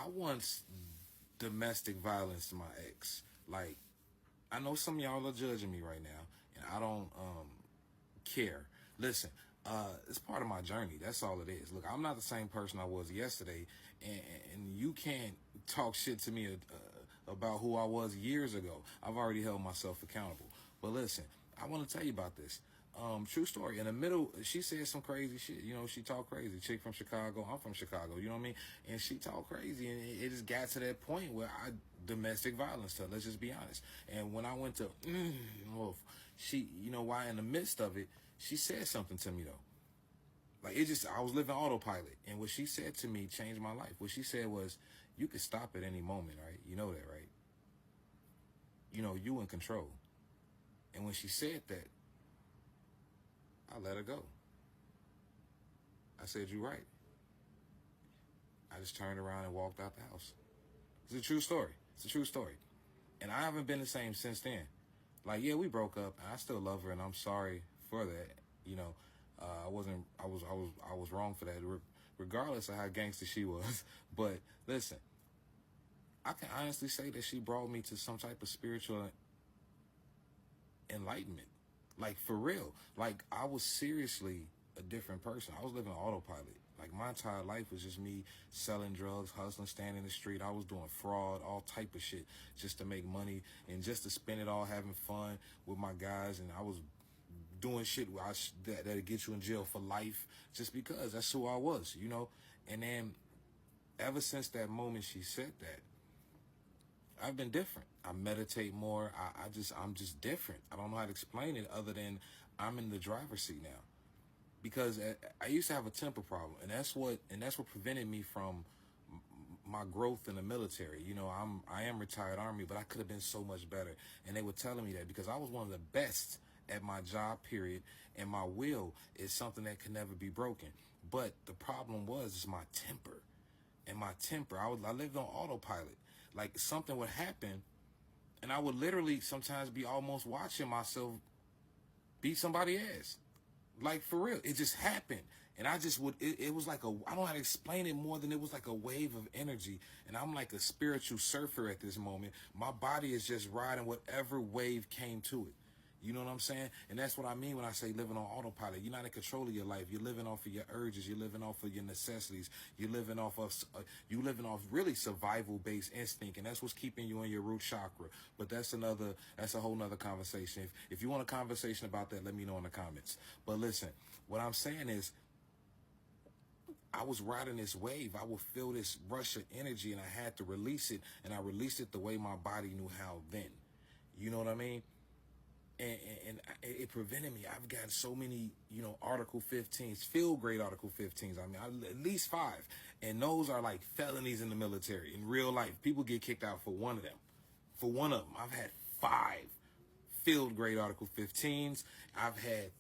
I once domestic violence to my ex. Like, I know some of y'all are judging me right now, and I don't care. Listen, it's part of my journey. That's all it is. Look, I'm not the same person I was yesterday, and you can't talk shit to me about who I was years ago. I've already held myself accountable. But listen, I want to tell you about this. True story. In the middle, she said some crazy shit. You know, she talked crazy. Chick from Chicago. I'm from Chicago. You know what I mean? And she talked crazy, and it just got to that point where I domestic violence her. Let's just be honest. And when I went to, she, you know, why in the midst of it, she said something to me though. Like it just, I was living autopilot, and what she said to me changed my life. What she said was, "You can stop at any moment, right? You know that, right? You know you in control." And when she said that, I let her go. I said, "You're right." I just turned around and walked out the house. It's a true story. It's a true story. And I haven't been the same since then. Like, yeah, we broke up, and I still love her, and I'm sorry for that. You know, I was wrong for that, regardless of how gangster she was. But listen, I can honestly say that she brought me to some type of spiritual enlightenment. Like, for real. Like, I was seriously a different person. I was living on autopilot. Like, my entire life was just me selling drugs, hustling, standing in the street. I was doing fraud, all type of shit just to make money and just to spend it all having fun with my guys. And I was doing shit that'll get you in jail for life just because that's who I was, you know? And then ever since that moment she said that, I've been different. I meditate more. I'm just different. I don't know how to explain it other than I'm in the driver's seat now. Because I used to have a temper problem, and that's what prevented me from my growth in the military. You know, I am retired Army, but I could have been so much better. And they were telling me that because I was one of the best at my job, period, and my will is something that can never be broken. But the problem is my temper. And my temper, I lived on autopilot. Like something would happen, and I would literally sometimes be almost watching myself beat somebody's ass. Like, for real, it just happened. And I just would, it was like I don't know how to explain it more than it was like a wave of energy. And I'm like a spiritual surfer at this moment. My body is just riding whatever wave came to it. You know what I'm saying? And that's what I mean when I say living on autopilot. You're not in control of your life. You're living off of your urges. You're living off of your necessities. You're living off really survival-based instinct, and that's what's keeping you in your root chakra. But that's a whole nother conversation. If you want a conversation about that, let me know in the comments. But listen, what I'm saying is, I was riding this wave. I would feel this rush of energy, and I had to release it, and I released it the way my body knew how then. You know what I mean? And it prevented me. I've gotten so many, you know, Article 15s, field grade Article 15s. I mean, at least 5. And those are like felonies in the military. In real life, people get kicked out for one of them. For one of them, I've had 5 field grade Article 15s. I've had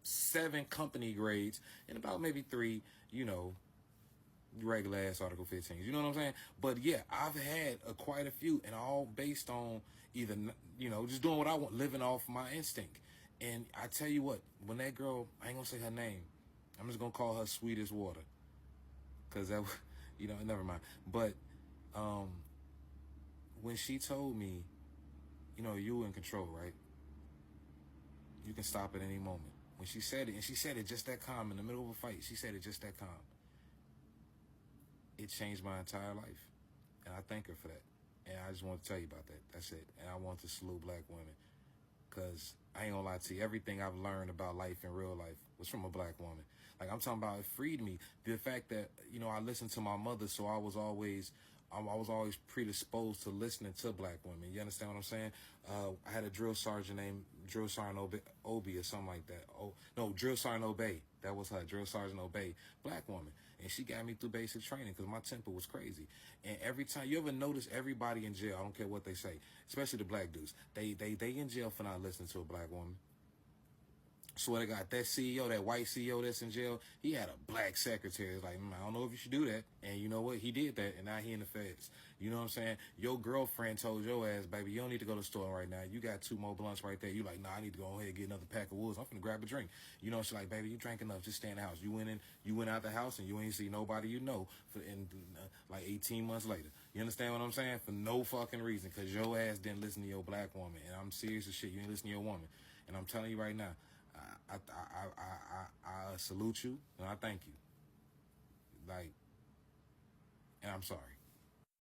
7 company grades and about maybe 3, you know, regular ass Article 15s. You know what I'm saying? But yeah, I've had quite a few, and all based on either, you know, just doing what I want, living off my instinct. And I tell you what, when that girl, I ain't gonna say her name, I'm just gonna call her Sweet as Water, cause that, you know, never mind. But when she told me, you know, you in control, right? You can stop at any moment. When she said it, and she said it just that calm in the middle of a fight, she said it just that calm. It changed my entire life, and I thank her for that. And I just want to tell you about that. That's it. And I want to salute black women, because I ain't gonna lie to you, everything I've learned about life in real life was from a black woman. Like, I'm talking about, it freed me. The fact that, you know, I listened to my mother, so I was always predisposed to listening to black women. You understand what I'm saying? I had a drill sergeant named Drill Sergeant Obey or something like that. Oh no, Drill Sergeant Obey. That was her, Drill Sergeant Obey, black woman. And she got me through basic training because my temper was crazy. And every time, you ever notice everybody in jail, I don't care what they say, especially the black dudes, they in jail for not listening to a black woman. Swear to God, that CEO, that white CEO that's in jail, he had a black secretary. It's like, I don't know if you should do that. And you know what? He did that, and now he in the feds. You know what I'm saying? Your girlfriend told your ass, baby, you don't need to go to the store right now. You got 2 more blunts right there. You like, nah, I need to go ahead and get another pack of woods. I'm finna grab a drink. You know, she's like, baby, you drank enough. Just stay in the house. You went out the house, and you ain't see nobody you know for like 18 months later. You understand what I'm saying? For no fucking reason, because your ass didn't listen to your black woman. And I'm serious as shit. You ain't listen to your woman. And I'm telling you right now, I salute you and I thank you. Like, and I'm sorry.